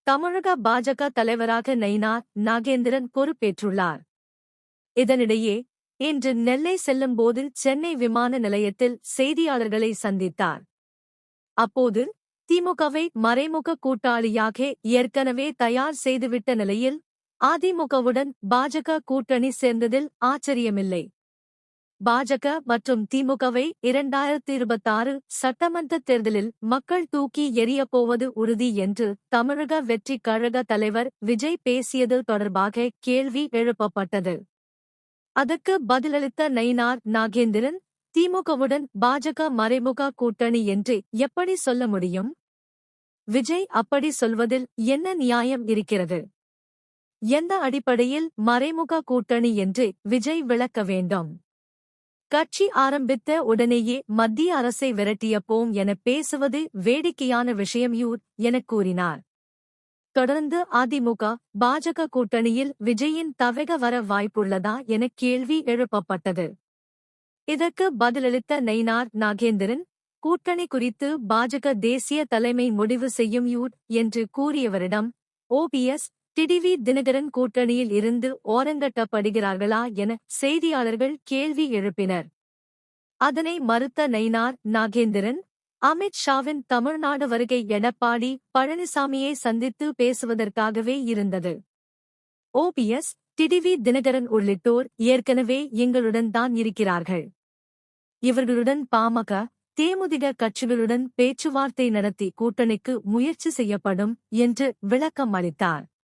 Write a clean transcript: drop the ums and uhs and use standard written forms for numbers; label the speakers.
Speaker 1: தமிழக பாஜக தலைவராக நயினார் நாகேந்திரன் பொறுப்பேற்றுள்ளார். இதனிடையே இன்று நெல்லை செல்லும்போது சென்னை விமான நிலையத்தில் செய்தியாளர்களை சந்தித்தார். அப்போது திமுகவை மறைமுக கூட்டாளியாக ஏற்கனவே தயார் செய்துவிட்ட நிலையில் அதிமுகவுடன் பாஜக கூட்டணி சேர்ந்ததில் ஆச்சரியமில்லை. பாஜக மற்றும் திமுகவை 2026 சட்டமன்ற தேர்தலில் மக்கள் தூக்கி எறியப்போவது உறுதி என்று தமிழக வெற்றிக் கழக தலைவர் விஜய் பேசியது தொடர்பாக கேள்வி எழுப்பப்பட்டது. அதற்கு பதிலளித்த நயினார் நாகேந்திரன், திமுகவுடன் பாஜக மறைமுக கூட்டணி என்று எப்படி சொல்ல முடியும்? விஜய் அப்படி சொல்வதில் என்ன நியாயம் இருக்கிறது? எந்த அடிப்படையில் மறைமுக கூட்டணி என்று விஜய் விளக்க வேண்டும். கட்சி ஆரம்பித்த உடனேயே மத்திய அரசை விரட்டியப்போம் என பேசுவது வேடிக்கையான விஷயம் எனக் கூறினார். தொடர்ந்து அதிமுக பாஜக கூட்டணியில் விஜயின் தவிர வர வாய்ப்புள்ளதா என கேள்வி எழுப்பப்பட்டது. இதற்கு பதிலளித்த நயினார் நாகேந்திரன், கூட்டணி குறித்து பாஜக தேசிய தலைமை முடிவு செய்யும் என்று கூறியவரிடம் ஓபிஎஸ், டிடிவி தினகரன் கூட்டணியில் இருந்து ஓரங்கட்டப்படுகிறார்களா என செய்தியாளர்கள் கேள்வி எழுப்பினர். அதனை மறுத்த நயினார் நாகேந்திரன், அமித் ஷாவின் தமிழ்நாடு வருகை எடப்பாடி பழனிசாமியை சந்தித்து பேசுவதற்காகவே இருந்தது. ஓபிஎஸ், டிடிவி தினகரன் உள்ளிட்டோர் ஏற்கனவே எங்களுடன் தான் இருக்கிறார்கள். இவர்களுடன் பாமக, தேமுதிக கட்சிகளுடன் பேச்சுவார்த்தை நடத்தி கூட்டணிக்கு முயற்சி செய்யப்படும் என்று விளக்கம் அளித்தார்.